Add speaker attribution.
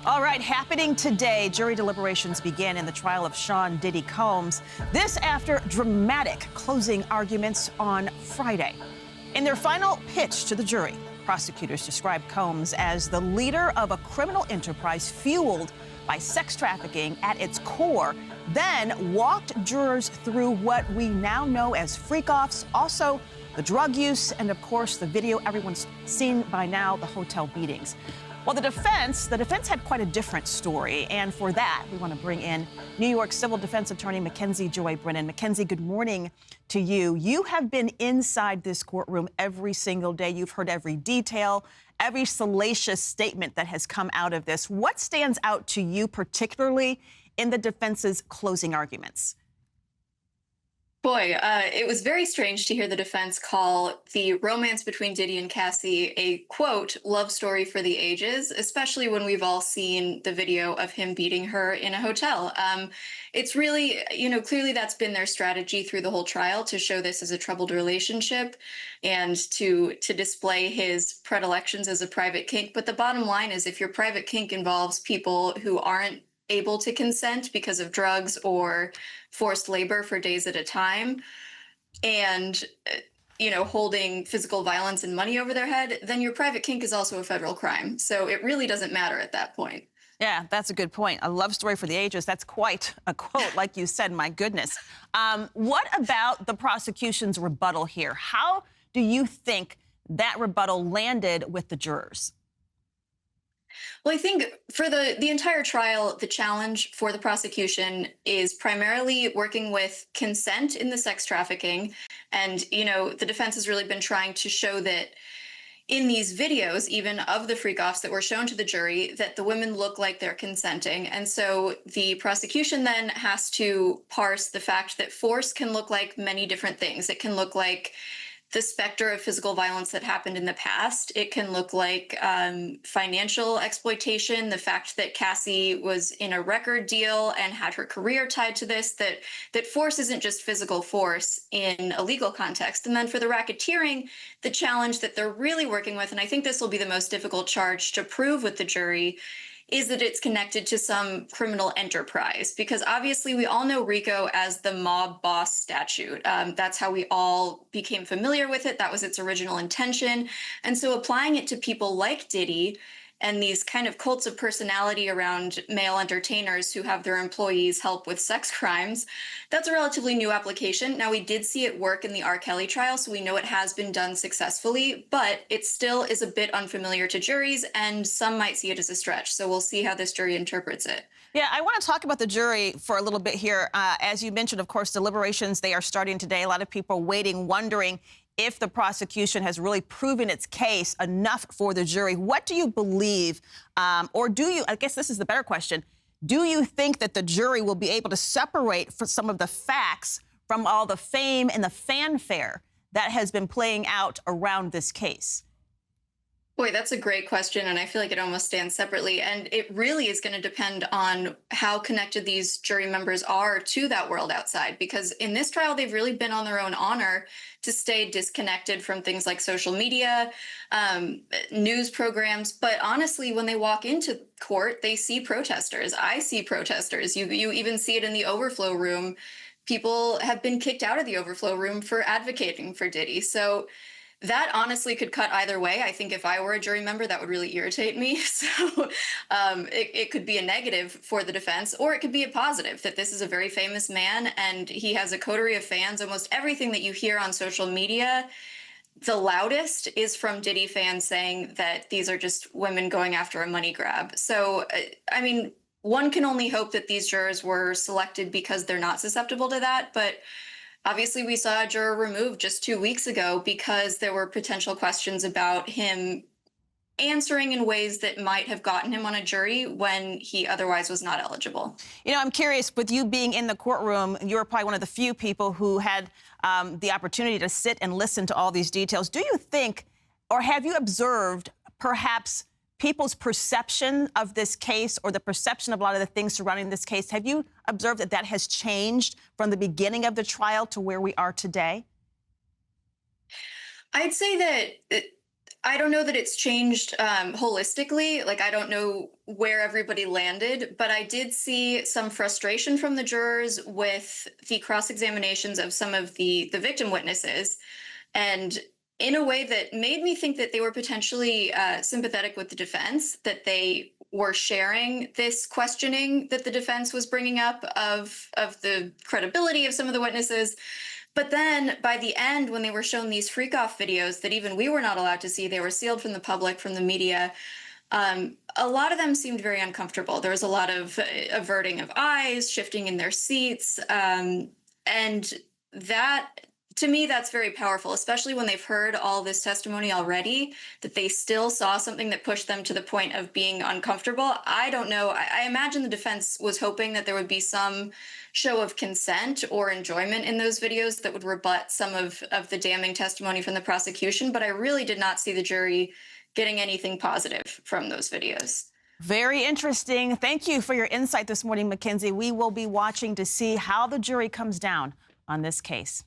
Speaker 1: All right, happening today, jury deliberations begin in the trial of Sean Diddy Combs. This after dramatic closing arguments on Friday. In their final pitch to the jury, prosecutors described Combs as the leader of a criminal enterprise fueled by sex trafficking at its core, then walked jurors through what we now know as freak-offs, also the drug use, and of course the video everyone's seen by now, the hotel beatings. Well, the defense had quite a different story, and for that, we want to bring in New York civil defense attorney Mackenzie Joy Brennan. Mackenzie, good morning to you. You have been inside this courtroom every single day. You've heard every detail, every salacious statement that has come out of this. What stands out to you particularly in the defense's closing arguments?
Speaker 2: Boy, it was very strange to hear the defense call the romance between Diddy and Cassie a, quote, love story for the ages, especially when we've all seen the video of him beating her in a hotel. It's really, clearly that's been their strategy through the whole trial, to show this as a troubled relationship and to display his predilections as a private kink. But the bottom line is, if your private kink involves people who aren't able to consent because of drugs or forced labor for days at a time, and holding physical violence and money over their head, then your private kink is also a federal crime. So it really doesn't matter at that point.
Speaker 1: Yeah, that's a good point. A love story for the ages. That's quite a quote, like you said. My goodness. What about the prosecution's rebuttal here? How do you think that rebuttal landed with the jurors?
Speaker 2: Well, I think for the entire trial, the challenge for the prosecution is primarily working with consent in the sex trafficking. And, the defense has really been trying to show that in these videos, even of the freak-offs that were shown to the jury, that the women look like they're consenting. And so the prosecution then has to parse the fact that force can look like many different things. It can look like the specter of physical violence that happened in the past. It can look like financial exploitation, the fact that Cassie was in a record deal and had her career tied to this, that force isn't just physical force in a legal context. And then for the racketeering, the challenge that they're really working with, and I think this will be the most difficult charge to prove with the jury, is that it's connected to some criminal enterprise. Because obviously we all know RICO as the mob boss statute. That's how we all became familiar with it. That was its original intention. And so applying it to people like Diddy and these kind of cults of personality around male entertainers who have their employees help with sex crimes, that's a relatively new application. Now, we did see it work in the R. Kelly trial, so we know it has been done successfully, but it still is a bit unfamiliar to juries, and some might see it as a stretch. So we'll see how this jury interprets it.
Speaker 1: Yeah, I want to talk about the jury for a little bit here. As you mentioned, of course, deliberations, they are starting today. A lot of people waiting, wondering if the prosecution has really proven its case enough for the jury. What do you believe, or do you, I guess this is the better question, do you think that the jury will be able to separate for some of the facts from all the fame and the fanfare that has been playing out around this case?
Speaker 2: Boy, that's a great question, and I feel like it almost stands separately. And it really is going to depend on how connected these jury members are to that world outside, because in this trial, they've really been on their own honor to stay disconnected from things like social media, news programs. But honestly, when they walk into court, they see protesters. I see protesters. You even see it in the overflow room. People have been kicked out of the overflow room for advocating for Diddy. So that honestly could cut either way. I think if I were a jury member, that would really irritate me. So it could be a negative for the defense, or it could be a positive, that this is a very famous man and he has a coterie of fans. Almost everything that you hear on social media, the loudest is from Diddy fans saying that these are just women going after a money grab. So, I mean, one can only hope that these jurors were selected because they're not susceptible to that. But obviously, we saw a juror removed just 2 weeks ago because there were potential questions about him answering in ways that might have gotten him on a jury when he otherwise was not eligible.
Speaker 1: I'm curious, with you being in the courtroom, you were probably one of the few people who had the opportunity to sit and listen to all these details. Do you think, or have you observed perhaps people's perception of this case, or the perception of a lot of the things surrounding this case? Have you observed that that has changed from the beginning of the trial to where we are today?
Speaker 2: I'd say that I don't know that it's changed holistically. Like, I don't know where everybody landed, but I did see some frustration from the jurors with the cross examinations of some of the victim witnesses, and in a way that made me think that they were potentially sympathetic with the defense, that they were sharing this questioning that the defense was bringing up of the credibility of some of the witnesses. But then by the end, when they were shown these freak off videos that even we were not allowed to see, they were sealed from the public, from the media. A lot of them seemed very uncomfortable. There was a lot of averting of eyes, shifting in their seats. And that, to me, that's very powerful, especially when they've heard all this testimony already, that they still saw something that pushed them to the point of being uncomfortable. I don't know. I imagine the defense was hoping that there would be some show of consent or enjoyment in those videos that would rebut some of the damning testimony from the prosecution. But I really did not see the jury getting anything positive from those videos.
Speaker 1: Very interesting. Thank you for your insight this morning, Mackenzie. We will be watching to see how the jury comes down on this case.